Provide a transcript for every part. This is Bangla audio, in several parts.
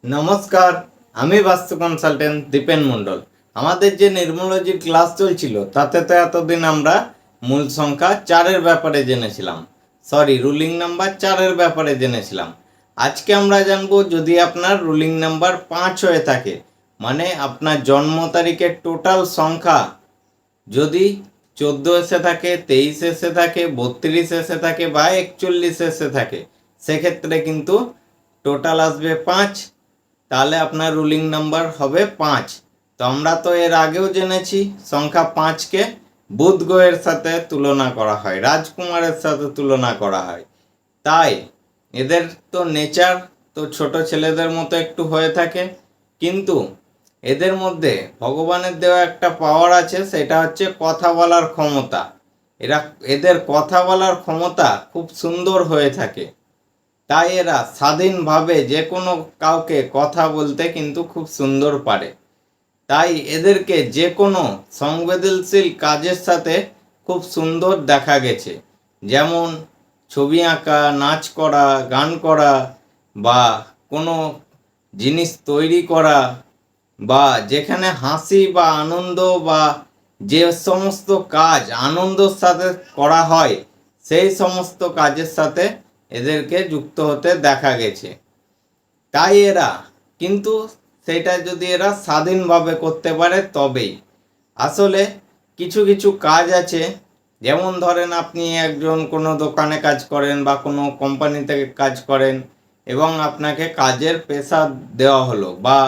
নমস্কার, আমি বাস্তু কনসালটেন্ট দীপেন মণ্ডল। আমাদের যে নিউমারোলজির ক্লাস চলছিল তাতে তো এতদিন আমরা মূল সংখ্যা 4-এর ব্যাপারে জেনেছিলাম, রুলিং নাম্বার 4-এর ব্যাপারে জেনেছিলাম। আজকে আমরা জানবো যদি আপনার রুলিং নাম্বার 5 হয়ে থাকে, মানে আপনার জন্ম তারিখের টোটাল সংখ্যা যদি 14 এসে থাকে, 23 এসে থাকে, 32 এসে থাকে বা 41 এসে থাকে, সেক্ষেত্রে কিন্তু টোটাল আসবে 5, তাহলে আপনার রুলিং নাম্বার হবে 5। তো আমরা তো এর আগেও জেনেছি সংখ্যা 5কে বুধ গ্রহের সাথে তুলনা করা হয়, রাজকুমারের সাথে তুলনা করা হয়। তাই এদের তো নেচার তো ছোট ছেলেদের মতো একটু হয়ে থাকে, কিন্তু এদের মধ্যে ভগবানের দেওয়া একটা পাওয়ার আছে, সেটা হচ্ছে কথা বলার ক্ষমতা। এদের কথা বলার ক্ষমতা খুব সুন্দর হয়ে থাকে। তাই এরা স্বাধীনভাবে যে কোনো কাউকে কথা বলতে কিন্তু খুব সুন্দর পারে। তাই এদেরকে যে কোনো সংবেদনশীল কাজের সাথে খুব সুন্দর দেখা গেছে, যেমন ছবি আঁকা, নাচ করা, গান করা, বা কোনো জিনিস তৈরি করা, বা যেখানে হাসি বা আনন্দ বা যে সমস্ত কাজ আনন্দের সাথে করা হয় সেই সমস্ত কাজের সাথে এদেরকে যুক্ত হতে দেখা গেছে। তাই এরা কিন্তু সেটা যদি এরা স্বাধীনভাবে করতে পারে তবেই। আসলে কিছু কিছু কাজ আছে, যেমন ধরেন আপনি একজন কোনো দোকানে কাজ করেন বা কোনো কোম্পানি থেকে কাজ করেন এবং আপনাকে কাজের প্রেশার দেওয়া হলো, বা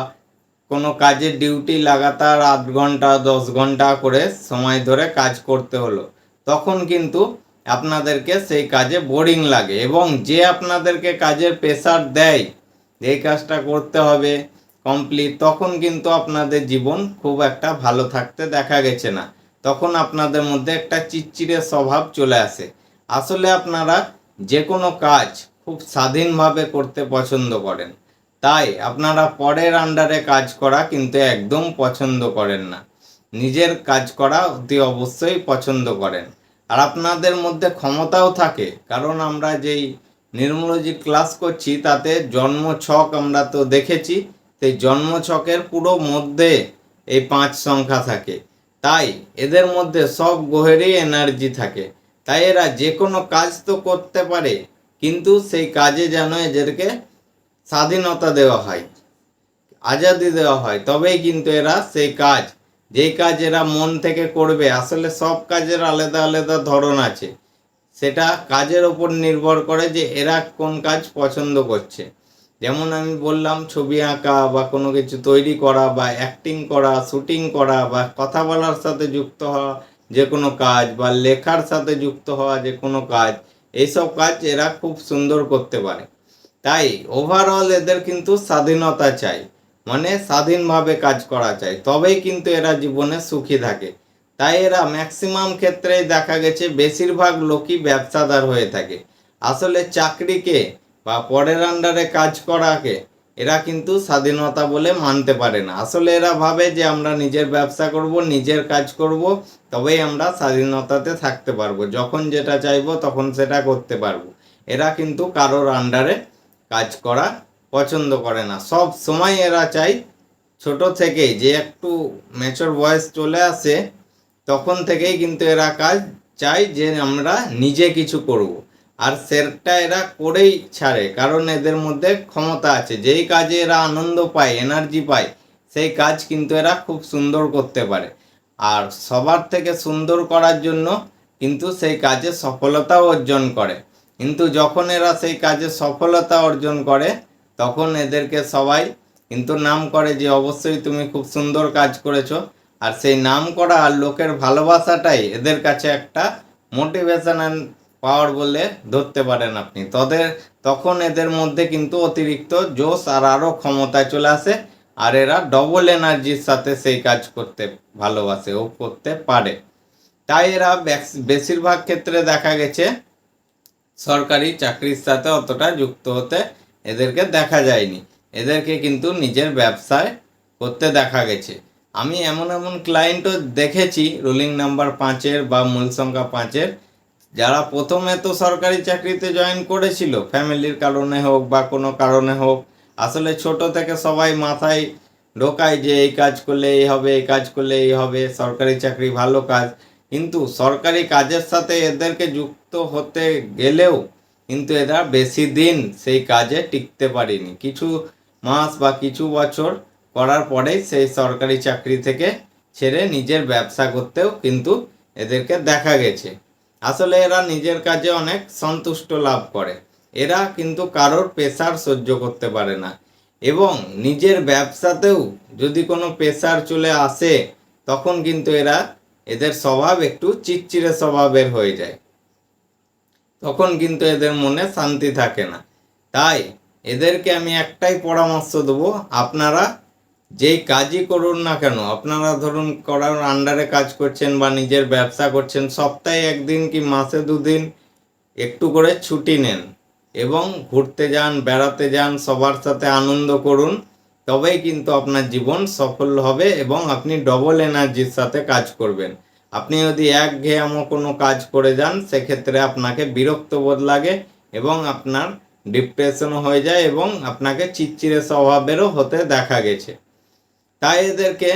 কোনো কাজের ডিউটি লাগাতার 8 ঘন্টা 10 ঘন্টা করে সময় ধরে কাজ করতে হলো, তখন কিন্তু আপনাদেরকে সেই কাজে বোরিং লাগে, এবং যে আপনাদেরকে কাজের প্রেশার দেয় এই কাজটা করতে হবে কমপ্লিট, তখন কিন্তু আপনাদের জীবন খুব একটা ভালো থাকতে দেখা গেছে না। তখন আপনাদের মধ্যে একটা চিড়চিড়ে স্বভাব চলে আসে। আসলে আপনারা যে কোনো কাজ খুব স্বাধীনভাবে করতে পছন্দ করেন, তাই আপনারা পরের আন্ডারে কাজ করা কিন্তু একদম পছন্দ করেন না, নিজের কাজ করা অতি অবশ্যই পছন্দ করেন। আর আপনাদের মধ্যে ক্ষমতাও থাকে, কারণ আমরা যেই নিউমারোলজি ক্লাস করছি তাতে জন্ম ছক আমরা তো দেখেছি, সেই জন্ম ছকের পুরো মধ্যে এই 5 সংখ্যা থাকে। তাই এদের মধ্যে সব গ্রহেরই এনার্জি থাকে, তাই এরা যে কোনো কাজ তো করতে পারে, কিন্তু সেই কাজে যেন এদেরকে স্বাধীনতা দেওয়া হয়, আজাদি দেওয়া হয়, তবেই কিন্তু এরা সেই কাজ, যেই কাজ এরা মন থেকে করবে। আসলে সব কাজের আলাদা আলাদা ধরন আছে, সেটা কাজের ওপর নির্ভর করে যে এরা কোন কাজ পছন্দ করছে। যেমন আমি বললাম ছবি আঁকা বা কোনো কিছু তৈরি করা বা অ্যাক্টিং করা, শুটিং করা, বা কথা বলার সাথে যুক্ত হওয়া যে কোনো কাজ, বা লেখার সাথে যুক্ত হওয়া যে কোনো কাজ, এইসব কাজ এরা খুব সুন্দর করতে পারে। তাই ওভারঅল এদের কিন্তু স্বাধীনতা চাই, মানে স্বাধীনভাবে কাজ করা চাই, তবেই কিন্তু এরা জীবনে সুখী থাকে। তাই এরা ম্যাক্সিমাম ক্ষেত্রেই দেখা গেছে বেশিরভাগ লোকই ব্যবসাদার হয়ে থাকে। আসলে চাকরিকে বা পরের আন্ডারে কাজ করাকে এরা কিন্তু স্বাধীনতা বলে মানতে পারে না। আসলে এরা ভাবে যে আমরা নিজের ব্যবসা করব, নিজের কাজ করব, তবেই আমরা স্বাধীনতাতে থাকতে পারবো, যখন যেটা চাইবো তখন সেটা করতে পারবো। এরা কিন্তু কারোর আন্ডারে কাজ করা পছন্দ করে না। সব সময় এরা চাই ছোট থেকেই, যে একটু ম্যাচুর বয়স চলে আসে তখন থেকেই কিন্তু এরা কাজ চায় যে আমরা নিজে কিছু করব, আর সেটা এরা করেই ছাড়ে, কারণ এদের মধ্যে ক্ষমতা আছে। যেই কাজে এরা আনন্দ পায়, এনার্জি পায়, সেই কাজ কিন্তু এরা খুব সুন্দর করতে পারে। আর সবার থেকে সুন্দর করার জন্য কিন্তু সেই কাজে সফলতাও অর্জন করে। কিন্তু যখন এরা সেই কাজে সফলতা অর্জন করে তখন এদেরকে সবাই কিন্তু নাম করে যে অবশ্যই তুমি খুব সুন্দর কাজ করেছো। আর সেই নাম করা আর লোকের ভালোবাসাটাই এদের কাছে একটা মোটিভেশনাল পাওয়ার বলে ধরতে পারেন আপনি। তখন এদের মধ্যে কিন্তু অতিরিক্ত জোশ আর আরও ক্ষমতা চলে আসে, আর এরা ডবল এনার্জির সাথে সেই কাজ করতে ভালোবাসে ও করতে পারে। তাই এরা বেশিরভাগ ক্ষেত্রে দেখা গেছে সরকারি চাকরির সাথে অতটা যুক্ত হতে এদেরকে দেখা যায়নি, এদেরকে কিন্তু নিজের ব্যবসায় করতে দেখা গেছে। আমি এমন এমন ক্লায়েন্টও দেখেছি রুলিং নাম্বার 5-এর বা মূল সংখ্যা 5-এর, যারা প্রথমে তো সরকারি চাকরিতে জয়েন করেছিল, ফ্যামিলির কারণে হোক বা কোনো কারণে হোক, আসলে ছোট থেকে সবাই মাথায় ঢোকায় যে এই কাজ করলে এই হবে, এই কাজ করলে এই হবে, সরকারি চাকরি ভালো কাজ। কিন্তু সরকারি কাজের সাথে এদেরকে যুক্ত হতে গেলেও কিন্তু এরা বেশি দিন সেই কাজে টিকতে পারেনি। কিছু মাস বা কিছু বছর করার পরেই সেই সরকারি চাকরি থেকে ছেড়ে নিজের ব্যবসা করতেও কিন্তু এদেরকে দেখা গেছে। আসলে এরা নিজের কাজে অনেক সন্তুষ্ট লাভ করে। এরা কিন্তু কারোর প্রেসার সহ্য করতে পারে না, এবং নিজের ব্যবসাতেও যদি কোনো প্রেসার চলে আসে তখন কিন্তু এদের স্বভাব একটু চিড়চিড়ে স্বভাবের হয়ে যায়। তখন কিন্তু এদের মনে শান্তি থাকে না। তাই এদেরকে আমি একটাই পরামর্শ দেবো, আপনারা যেই কাজই করুন না কেন, আপনারা ধরুন করার আন্ডারে কাজ করছেন বা নিজের ব্যবসা করছেন, সপ্তাহে একদিন কি মাসে 2 দিন একটু করে ছুটি নেন এবং ঘুরতে যান, বেড়াতে যান, সবার সাথে আনন্দ করুন। তবেই কিন্তু আপনার জীবন সফল হবে এবং আপনি ডবল এনার্জির সাথে কাজ করবেন। আপনি যদি একঘেয়েমো কোনো কাজ করে যান, সেক্ষেত্রে আপনাকে বিরক্ত বোধ লাগে এবং আপনার ডিপ্রেশনও হয়ে যায় এবং আপনাকে চিড়চিড়ে স্বভাবেরও হতে দেখা গেছে। তাই এদেরকে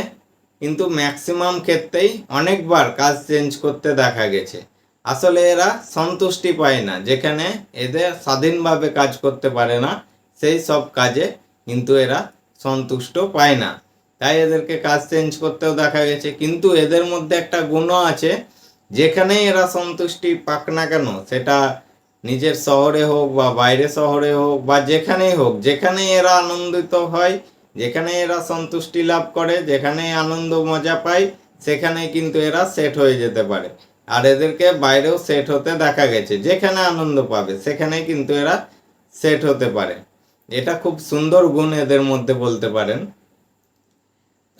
কিন্তু ম্যাক্সিমাম ক্ষেত্রেই অনেকবার কাজ চেঞ্জ করতে দেখা গেছে। আসলে এরা সন্তুষ্টি পায় না, যেখানে এদের স্বাধীনভাবে কাজ করতে পারে না সেই সব কাজে কিন্তু এরা সন্তুষ্ট পায় না। তাই এদেরকে কাজ চেঞ্জ করতেও দেখা গেছে। কিন্তু এদের মধ্যে একটা গুণও আছে, যেখানেই এরা সন্তুষ্টি পাক না কেন, সেটা নিজের শহরে হোক বা বাইরে শহরে হোক বা যেখানেই হোক, যেখানেই এরা আনন্দিত হয়, যেখানে এরা সন্তুষ্টি লাভ করে, যেখানে আনন্দ মজা পায়, সেখানে কিন্তু এরা সেট হয়ে যেতে পারে। আর এদেরকে বাইরেও সেট হতে দেখা গেছে, যেখানে আনন্দ পাবে সেখানেই কিন্তু এরা সেট হতে পারে। এটা খুব সুন্দর গুণ এদের মধ্যে বলতে পারেন।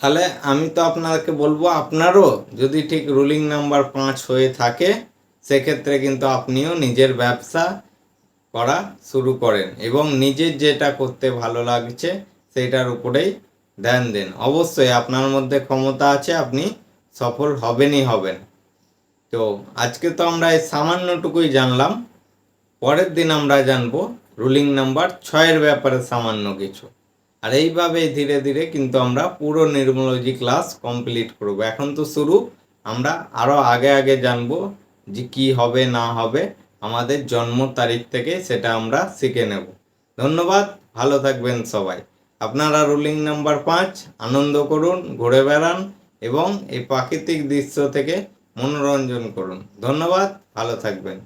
তাহলে আমি তো আপনাকে বলবো, আপনারও যদি ঠিক রুলিং নাম্বার 5 হয়ে থাকে, সেক্ষেত্রে কিন্তু আপনিও নিজের ব্যবসা করা শুরু করেন এবং নিজের যেটা করতে ভালো লাগছে সেইটার উপরেই ধ্যান দেন। অবশ্যই আপনার মধ্যে ক্ষমতা আছে, আপনি সফল হবেনই হবেন। তো আজকে তো আমরা এই সামান্যটুকুই জানলাম। পরের দিন আমরা জানবো রুলিং নাম্বার 6-এর ব্যাপারে সামান্য কিছু। আর এইভাবেই ধীরে ধীরে কিন্তু আমরা পুরো নিউমেরোলজি ক্লাস কমপ্লিট করব। এখন তো শুরু, আমরা আরও আগে আগে জানবো যে কি হবে না হবে আমাদের জন্ম তারিখ থেকে, সেটা আমরা শিখে নেব। ধন্যবাদ, ভালো থাকবেন সবাই। আপনারা রুলিং নাম্বার 5 আনন্দ করুন, ঘুরে বেড়ান এবং এই প্রাকৃতিক দৃশ্য থেকে মনোরঞ্জন করুন। ধন্যবাদ, ভালো থাকবেন।